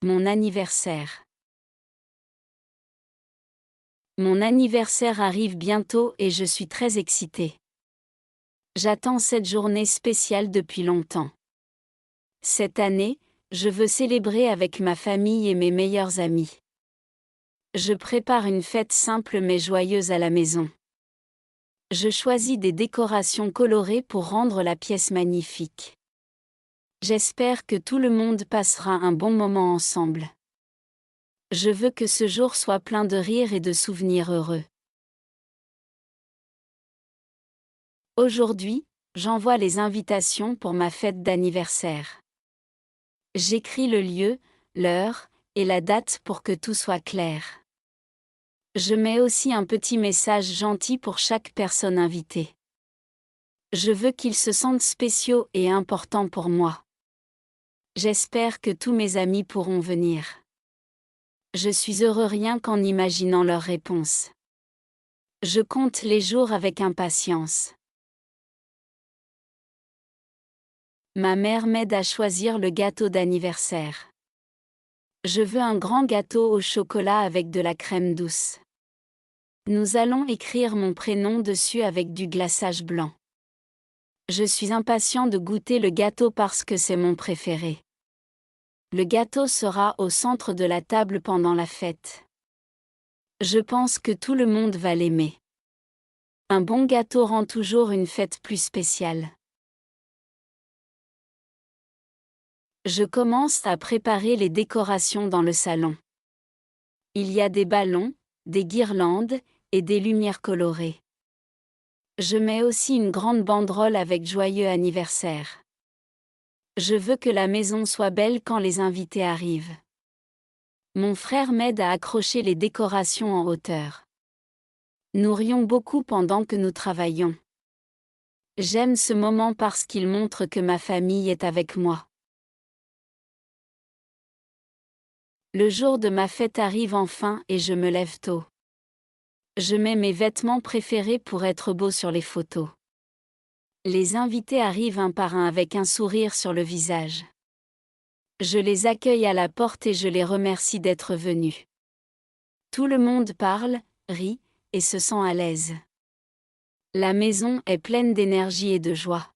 Mon anniversaire. Mon anniversaire arrive bientôt et je suis très excitée. J'attends cette journée spéciale depuis longtemps. Cette année, je veux célébrer avec ma famille et mes meilleurs amis. Je prépare une fête simple mais joyeuse à la maison. Je choisis des décorations colorées pour rendre la pièce magnifique. J'espère que tout le monde passera un bon moment ensemble. Je veux que ce jour soit plein de rires et de souvenirs heureux. Aujourd'hui, j'envoie les invitations pour ma fête d'anniversaire. J'écris le lieu, l'heure et la date pour que tout soit clair. Je mets aussi un petit message gentil pour chaque personne invitée. Je veux qu'ils se sentent spéciaux et importants pour moi. J'espère que tous mes amis pourront venir. Je suis heureux rien qu'en imaginant leurs réponses. Je compte les jours avec impatience. Ma mère m'aide à choisir le gâteau d'anniversaire. Je veux un grand gâteau au chocolat avec de la crème douce. Nous allons écrire mon prénom dessus avec du glaçage blanc. Je suis impatient de goûter le gâteau parce que c'est mon préféré. Le gâteau sera au centre de la table pendant la fête. Je pense que tout le monde va l'aimer. Un bon gâteau rend toujours une fête plus spéciale. Je commence à préparer les décorations dans le salon. Il y a des ballons, des guirlandes et des lumières colorées. Je mets aussi une grande banderole avec joyeux anniversaire. Je veux que la maison soit belle quand les invités arrivent. Mon frère m'aide à accrocher les décorations en hauteur. Nous rions beaucoup pendant que nous travaillons. J'aime ce moment parce qu'il montre que ma famille est avec moi. Le jour de ma fête arrive enfin et je me lève tôt. Je mets mes vêtements préférés pour être beau sur les photos. Les invités arrivent un par un avec un sourire sur le visage. Je les accueille à la porte et je les remercie d'être venus. Tout le monde parle, rit, et se sent à l'aise. La maison est pleine d'énergie et de joie.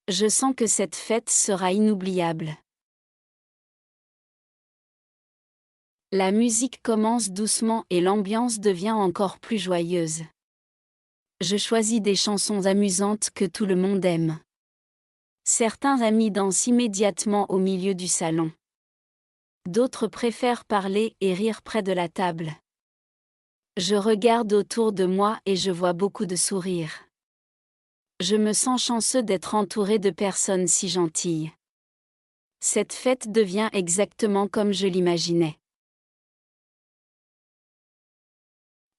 Je sens que cette fête sera inoubliable. La musique commence doucement et l'ambiance devient encore plus joyeuse. Je choisis des chansons amusantes que tout le monde aime. Certains amis dansent immédiatement au milieu du salon. D'autres préfèrent parler et rire près de la table. Je regarde autour de moi et je vois beaucoup de sourires. Je me sens chanceux d'être entouré de personnes si gentilles. Cette fête devient exactement comme je l'imaginais.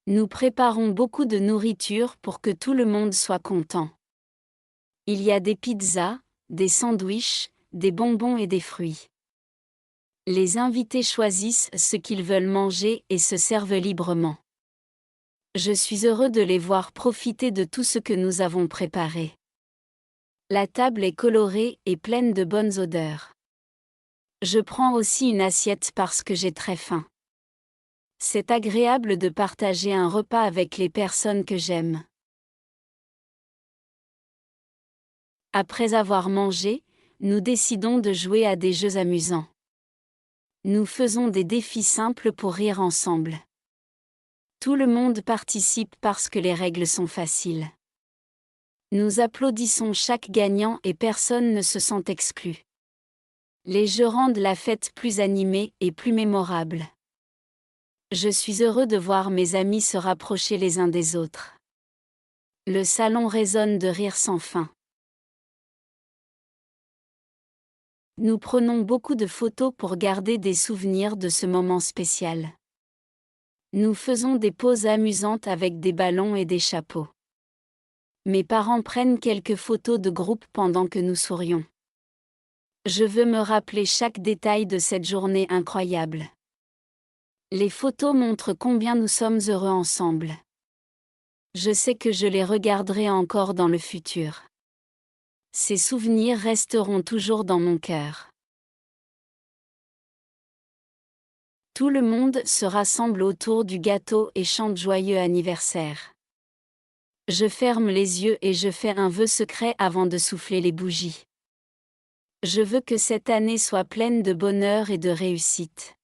Nous préparons beaucoup de nourriture pour que tout le monde soit content. Il y a des pizzas, des sandwichs, des bonbons et des fruits. Les invités choisissent ce qu'ils veulent manger et se servent librement. Je suis heureux de les voir profiter de tout ce que nous avons préparé. La table est colorée et pleine de bonnes odeurs. Je prends aussi une assiette parce que j'ai très faim. C'est agréable de partager un repas avec les personnes que j'aime. Après avoir mangé, nous décidons de jouer à des jeux amusants. Nous faisons des défis simples pour rire ensemble. Tout le monde participe parce que les règles sont faciles. Nous applaudissons chaque gagnant et personne ne se sent exclu. Les jeux rendent la fête plus animée et plus mémorable. Je suis heureux de voir mes amis se rapprocher les uns des autres. Le salon résonne de rires sans fin. Nous prenons beaucoup de photos pour garder des souvenirs de ce moment spécial. Nous faisons des poses amusantes avec des ballons et des chapeaux. Mes parents prennent quelques photos de groupe pendant que nous sourions. Je veux me rappeler chaque détail de cette journée incroyable. Les photos montrent combien nous sommes heureux ensemble. Je sais que je les regarderai encore dans le futur. Ces souvenirs resteront toujours dans mon cœur. Tout le monde se rassemble autour du gâteau et chante joyeux anniversaire. Je ferme les yeux et je fais un vœu secret avant de souffler les bougies. Je veux que cette année soit pleine de bonheur et de réussite.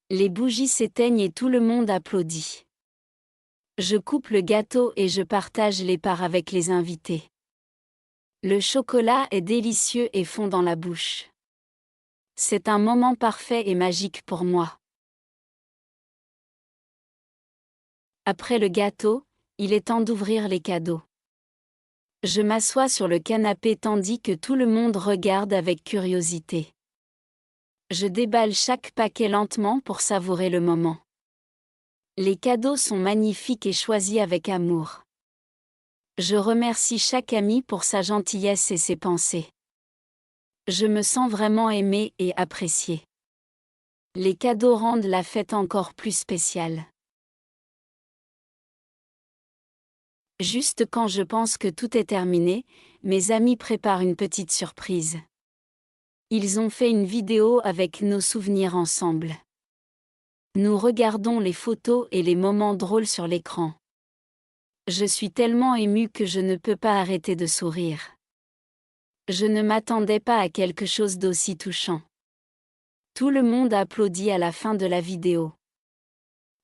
Les bougies s'éteignent et tout le monde applaudit. Je coupe le gâteau et je partage les parts avec les invités. Le chocolat est délicieux et fond dans la bouche. C'est un moment parfait et magique pour moi. Après le gâteau, il est temps d'ouvrir les cadeaux. Je m'assois sur le canapé tandis que tout le monde regarde avec curiosité. Je déballe chaque paquet lentement pour savourer le moment. Les cadeaux sont magnifiques et choisis avec amour. Je remercie chaque ami pour sa gentillesse et ses pensées. Je me sens vraiment aimé et apprécié. Les cadeaux rendent la fête encore plus spéciale. Juste quand je pense que tout est terminé, mes amis préparent une petite surprise. Ils ont fait une vidéo avec nos souvenirs ensemble. Nous regardons les photos et les moments drôles sur l'écran. Je suis tellement émue que je ne peux pas arrêter de sourire. Je ne m'attendais pas à quelque chose d'aussi touchant. Tout le monde applaudit à la fin de la vidéo.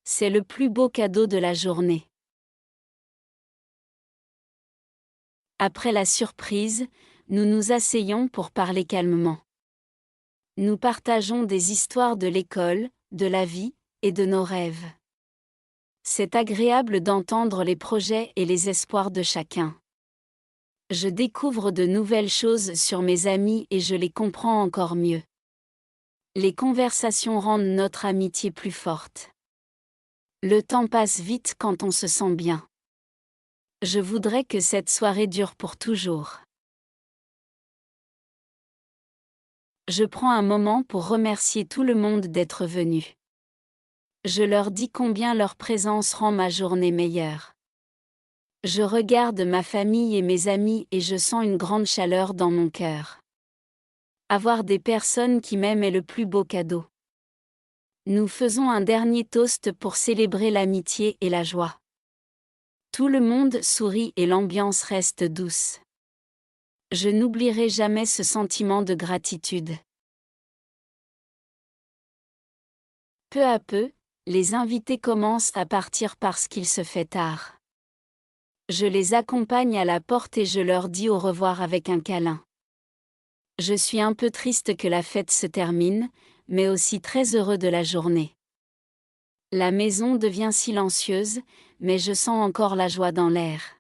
C'est le plus beau cadeau de la journée. Après la surprise, nous nous asseyons pour parler calmement. Nous partageons des histoires de l'école, de la vie, et de nos rêves. C'est agréable d'entendre les projets et les espoirs de chacun. Je découvre de nouvelles choses sur mes amis et je les comprends encore mieux. Les conversations rendent notre amitié plus forte. Le temps passe vite quand on se sent bien. Je voudrais que cette soirée dure pour toujours. Je prends un moment pour remercier tout le monde d'être venu. Je leur dis combien leur présence rend ma journée meilleure. Je regarde ma famille et mes amis et je sens une grande chaleur dans mon cœur. Avoir des personnes qui m'aiment est le plus beau cadeau. Nous faisons un dernier toast pour célébrer l'amitié et la joie. Tout le monde sourit et l'ambiance reste douce. Je n'oublierai jamais ce sentiment de gratitude. Peu à peu, les invités commencent à partir parce qu'il se fait tard. Je les accompagne à la porte et je leur dis au revoir avec un câlin. Je suis un peu triste que la fête se termine, mais aussi très heureux de la journée. La maison devient silencieuse, mais je sens encore la joie dans l'air.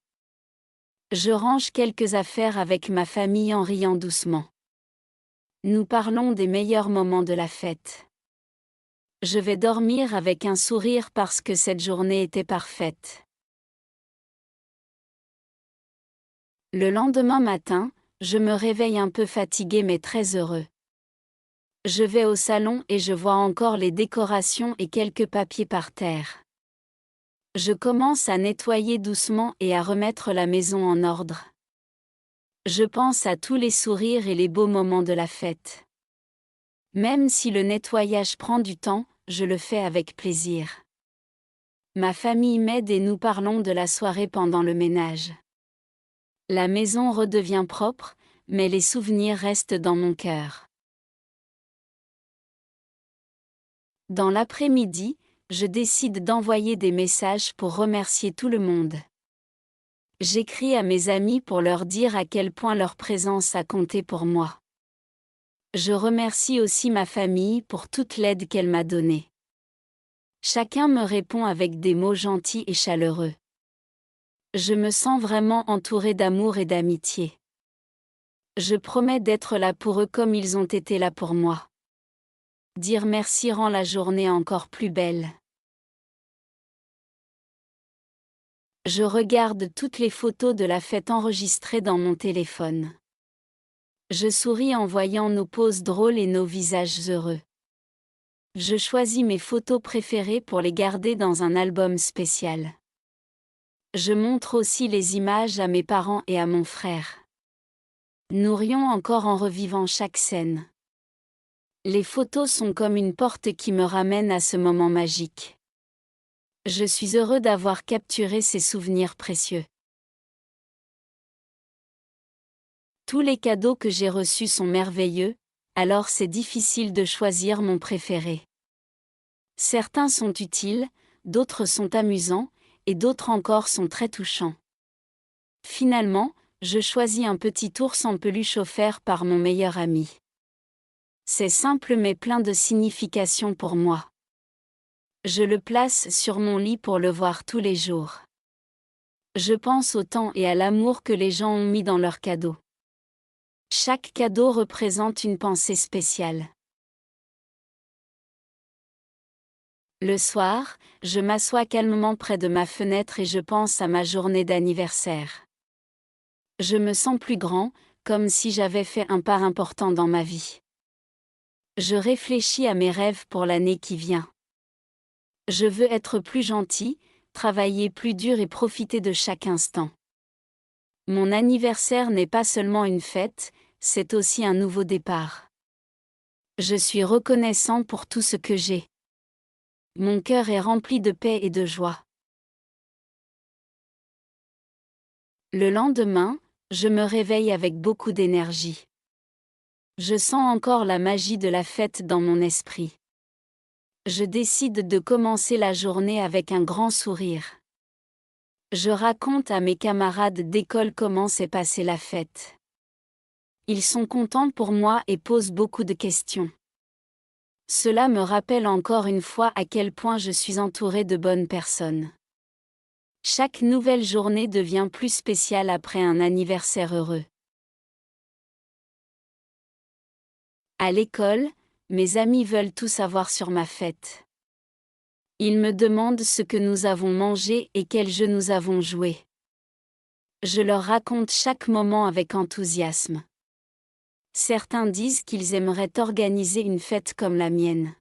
Je range quelques affaires avec ma famille en riant doucement. Nous parlons des meilleurs moments de la fête. Je vais dormir avec un sourire parce que cette journée était parfaite. Le lendemain matin, je me réveille un peu fatigué mais très heureux. Je vais au salon et je vois encore les décorations et quelques papiers par terre. Je commence à nettoyer doucement et à remettre la maison en ordre. Je pense à tous les sourires et les beaux moments de la fête. Même si le nettoyage prend du temps, je le fais avec plaisir. Ma famille m'aide et nous parlons de la soirée pendant le ménage. La maison redevient propre, mais les souvenirs restent dans mon cœur. Dans l'après-midi, je décide d'envoyer des messages pour remercier tout le monde. J'écris à mes amis pour leur dire à quel point leur présence a compté pour moi. Je remercie aussi ma famille pour toute l'aide qu'elle m'a donnée. Chacun me répond avec des mots gentils et chaleureux. Je me sens vraiment entouré d'amour et d'amitié. Je promets d'être là pour eux comme ils ont été là pour moi. Dire merci rend la journée encore plus belle. Je regarde toutes les photos de la fête enregistrées dans mon téléphone. Je souris en voyant nos poses drôles et nos visages heureux. Je choisis mes photos préférées pour les garder dans un album spécial. Je montre aussi les images à mes parents et à mon frère. Nous rions encore en revivant chaque scène. Les photos sont comme une porte qui me ramène à ce moment magique. Je suis heureux d'avoir capturé ces souvenirs précieux. Tous les cadeaux que j'ai reçus sont merveilleux, alors c'est difficile de choisir mon préféré. Certains sont utiles, d'autres sont amusants, et d'autres encore sont très touchants. Finalement, je choisis un petit ours en peluche offert par mon meilleur ami. C'est simple mais plein de signification pour moi. Je le place sur mon lit pour le voir tous les jours. Je pense au temps et à l'amour que les gens ont mis dans leurs cadeaux. Chaque cadeau représente une pensée spéciale. Le soir, je m'assois calmement près de ma fenêtre et je pense à ma journée d'anniversaire. Je me sens plus grand, comme si j'avais fait un pas important dans ma vie. Je réfléchis à mes rêves pour l'année qui vient. Je veux être plus gentil, travailler plus dur et profiter de chaque instant. Mon anniversaire n'est pas seulement une fête, c'est aussi un nouveau départ. Je suis reconnaissant pour tout ce que j'ai. Mon cœur est rempli de paix et de joie. Le lendemain, je me réveille avec beaucoup d'énergie. Je sens encore la magie de la fête dans mon esprit. Je décide de commencer la journée avec un grand sourire. Je raconte à mes camarades d'école comment s'est passée la fête. Ils sont contents pour moi et posent beaucoup de questions. Cela me rappelle encore une fois à quel point je suis entourée de bonnes personnes. Chaque nouvelle journée devient plus spéciale après un anniversaire heureux. À l'école, mes amis veulent tout savoir sur ma fête. Ils me demandent ce que nous avons mangé et quel jeu nous avons joué. Je leur raconte chaque moment avec enthousiasme. Certains disent qu'ils aimeraient organiser une fête comme la mienne.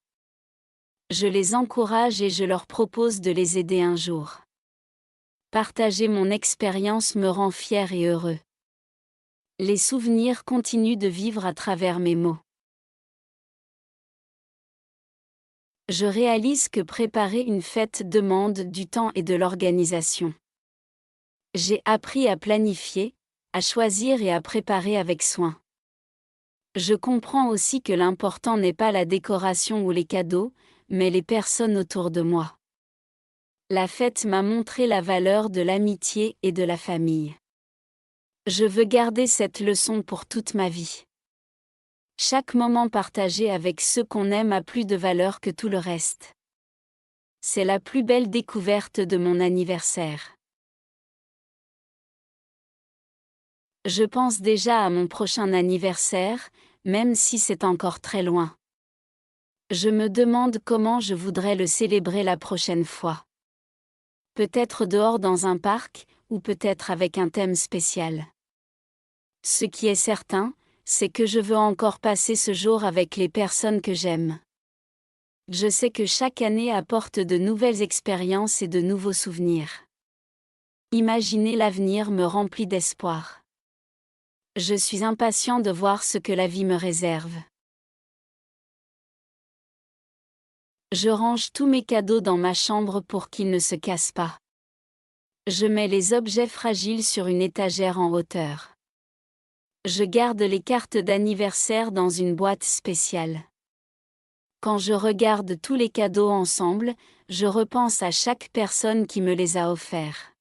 Je les encourage et je leur propose de les aider un jour. Partager mon expérience me rend fier et heureux. Les souvenirs continuent de vivre à travers mes mots. Je réalise que préparer une fête demande du temps et de l'organisation. J'ai appris à planifier, à choisir et à préparer avec soin. Je comprends aussi que l'important n'est pas la décoration ou les cadeaux, mais les personnes autour de moi. La fête m'a montré la valeur de l'amitié et de la famille. Je veux garder cette leçon pour toute ma vie. Chaque moment partagé avec ceux qu'on aime a plus de valeur que tout le reste. C'est la plus belle découverte de mon anniversaire. Je pense déjà à mon prochain anniversaire, même si c'est encore très loin. Je me demande comment je voudrais le célébrer la prochaine fois. Peut-être dehors dans un parc, ou peut-être avec un thème spécial. Ce qui est certain, c'est que je veux encore passer ce jour avec les personnes que j'aime. Je sais que chaque année apporte de nouvelles expériences et de nouveaux souvenirs. Imaginer l'avenir me remplit d'espoir. Je suis impatient de voir ce que la vie me réserve. Je range tous mes cadeaux dans ma chambre pour qu'ils ne se cassent pas. Je mets les objets fragiles sur une étagère en hauteur. Je garde les cartes d'anniversaire dans une boîte spéciale. Quand je regarde tous les cadeaux ensemble, je repense à chaque personne qui me les a offerts.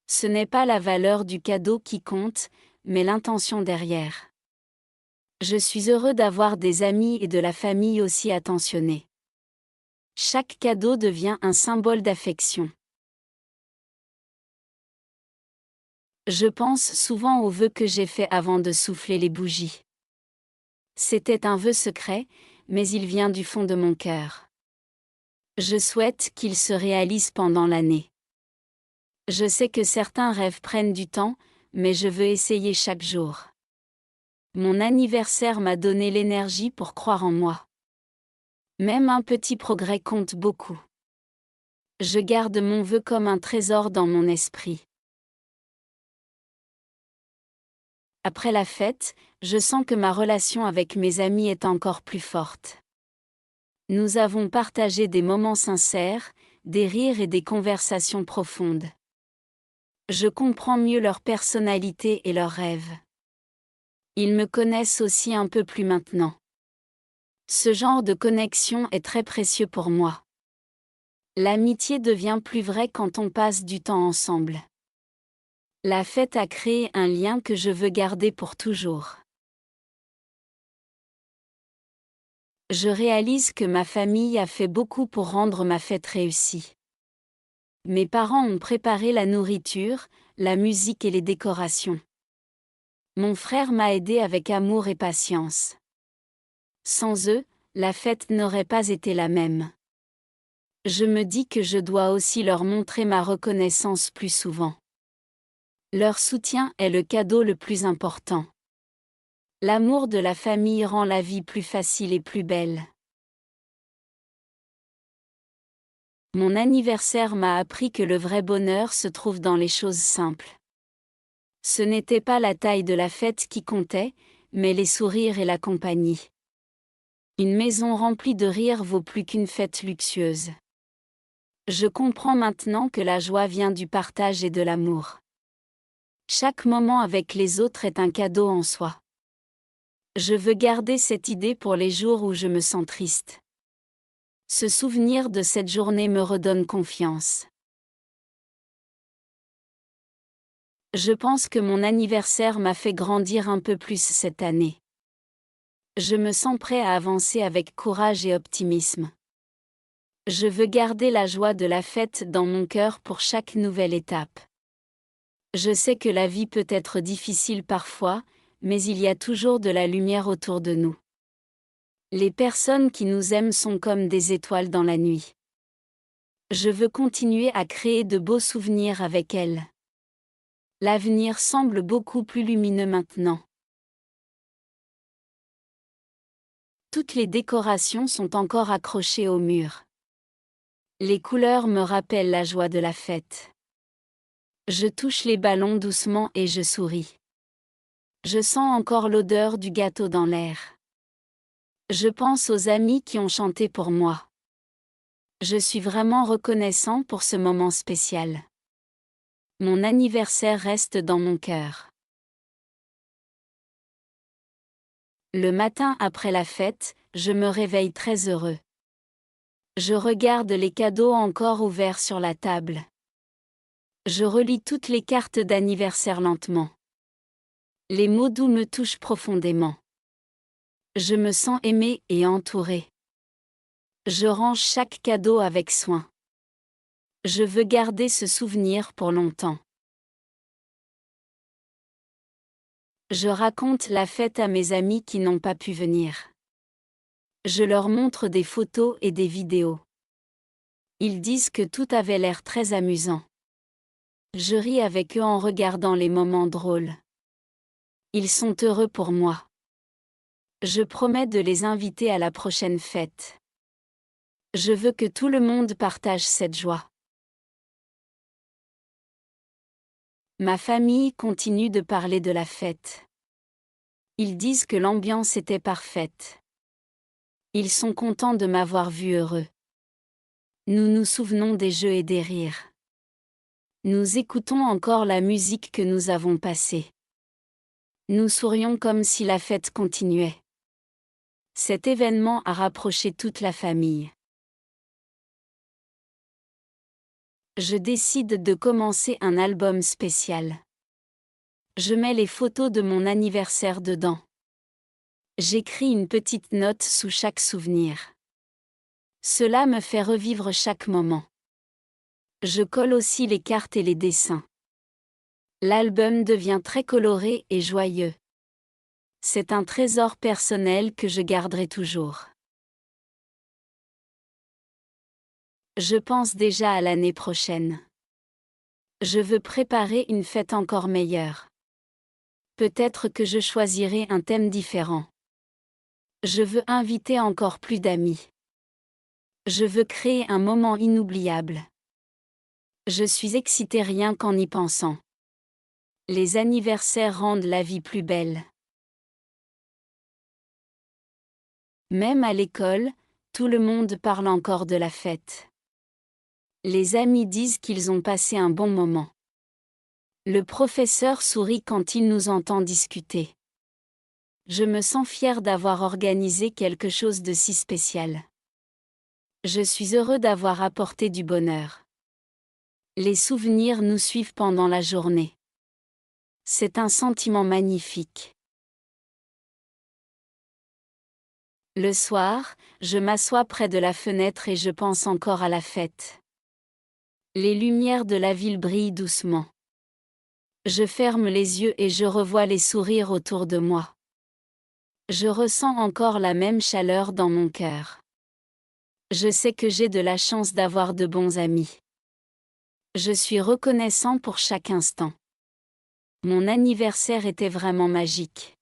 Ce n'est pas la valeur du cadeau qui compte, mais l'intention derrière. Je suis heureux d'avoir des amis et de la famille aussi attentionnés. Chaque cadeau devient un symbole d'affection. Je pense souvent aux vœux que j'ai faits avant de souffler les bougies. C'était un vœu secret, mais il vient du fond de mon cœur. Je souhaite qu'il se réalise pendant l'année. Je sais que certains rêves prennent du temps, mais je veux essayer chaque jour. Mon anniversaire m'a donné l'énergie pour croire en moi. Même un petit progrès compte beaucoup. Je garde mon vœu comme un trésor dans mon esprit. Après la fête, je sens que ma relation avec mes amis est encore plus forte. Nous avons partagé des moments sincères, des rires et des conversations profondes. Je comprends mieux leur personnalité et leurs rêves. Ils me connaissent aussi un peu plus maintenant. Ce genre de connexion est très précieux pour moi. L'amitié devient plus vraie quand on passe du temps ensemble. La fête a créé un lien que je veux garder pour toujours. Je réalise que ma famille a fait beaucoup pour rendre ma fête réussie. Mes parents ont préparé la nourriture, la musique et les décorations. Mon frère m'a aidé avec amour et patience. Sans eux, la fête n'aurait pas été la même. Je me dis que je dois aussi leur montrer ma reconnaissance plus souvent. Leur soutien est le cadeau le plus important. L'amour de la famille rend la vie plus facile et plus belle. Mon anniversaire m'a appris que le vrai bonheur se trouve dans les choses simples. Ce n'était pas la taille de la fête qui comptait, mais les sourires et la compagnie. Une maison remplie de rires vaut plus qu'une fête luxueuse. Je comprends maintenant que la joie vient du partage et de l'amour. Chaque moment avec les autres est un cadeau en soi. Je veux garder cette idée pour les jours où je me sens triste. Ce souvenir de cette journée me redonne confiance. Je pense que mon anniversaire m'a fait grandir un peu plus cette année. Je me sens prêt à avancer avec courage et optimisme. Je veux garder la joie de la fête dans mon cœur pour chaque nouvelle étape. Je sais que la vie peut être difficile parfois, mais il y a toujours de la lumière autour de nous. Les personnes qui nous aiment sont comme des étoiles dans la nuit. Je veux continuer à créer de beaux souvenirs avec elles. L'avenir semble beaucoup plus lumineux maintenant. Toutes les décorations sont encore accrochées au mur. Les couleurs me rappellent la joie de la fête. Je touche les ballons doucement et je souris. Je sens encore l'odeur du gâteau dans l'air. Je pense aux amis qui ont chanté pour moi. Je suis vraiment reconnaissant pour ce moment spécial. Mon anniversaire reste dans mon cœur. Le matin après la fête, je me réveille très heureux. Je regarde les cadeaux encore ouverts sur la table. Je relis toutes les cartes d'anniversaire lentement. Les mots doux me touchent profondément. Je me sens aimé et entouré. Je range chaque cadeau avec soin. Je veux garder ce souvenir pour longtemps. Je raconte la fête à mes amis qui n'ont pas pu venir. Je leur montre des photos et des vidéos. Ils disent que tout avait l'air très amusant. Je ris avec eux en regardant les moments drôles. Ils sont heureux pour moi. Je promets de les inviter à la prochaine fête. Je veux que tout le monde partage cette joie. Ma famille continue de parler de la fête. Ils disent que l'ambiance était parfaite. Ils sont contents de m'avoir vu heureux. Nous nous souvenons des jeux et des rires. Nous écoutons encore la musique que nous avons passée. Nous sourions comme si la fête continuait. Cet événement a rapproché toute la famille. Je décide de commencer un album spécial. Je mets les photos de mon anniversaire dedans. J'écris une petite note sous chaque souvenir. Cela me fait revivre chaque moment. Je colle aussi les cartes et les dessins. L'album devient très coloré et joyeux. C'est un trésor personnel que je garderai toujours. Je pense déjà à l'année prochaine. Je veux préparer une fête encore meilleure. Peut-être que je choisirai un thème différent. Je veux inviter encore plus d'amis. Je veux créer un moment inoubliable. Je suis excitée rien qu'en y pensant. Les anniversaires rendent la vie plus belle. Même à l'école, tout le monde parle encore de la fête. Les amis disent qu'ils ont passé un bon moment. Le professeur sourit quand il nous entend discuter. Je me sens fier d'avoir organisé quelque chose de si spécial. Je suis heureux d'avoir apporté du bonheur. Les souvenirs nous suivent pendant la journée. C'est un sentiment magnifique. Le soir, je m'assois près de la fenêtre et je pense encore à la fête. Les lumières de la ville brillent doucement. Je ferme les yeux et je revois les sourires autour de moi. Je ressens encore la même chaleur dans mon cœur. Je sais que j'ai de la chance d'avoir de bons amis. Je suis reconnaissant pour chaque instant. Mon anniversaire était vraiment magique.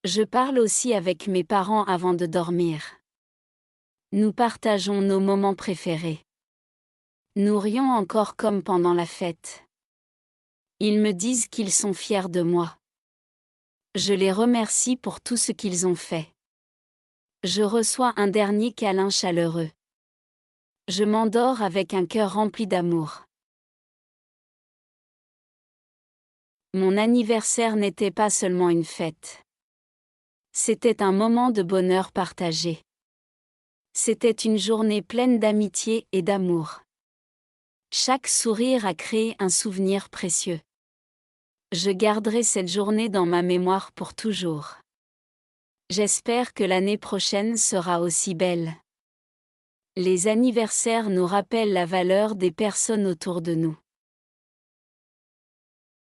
Je parle aussi avec mes parents avant de dormir. Nous partageons nos moments préférés. Nous rions encore comme pendant la fête. Ils me disent qu'ils sont fiers de moi. Je les remercie pour tout ce qu'ils ont fait. Je reçois un dernier câlin chaleureux. Je m'endors avec un cœur rempli d'amour. Mon anniversaire n'était pas seulement une fête. C'était un moment de bonheur partagé. C'était une journée pleine d'amitié et d'amour. Chaque sourire a créé un souvenir précieux. Je garderai cette journée dans ma mémoire pour toujours. J'espère que l'année prochaine sera aussi belle. Les anniversaires nous rappellent la valeur des personnes autour de nous.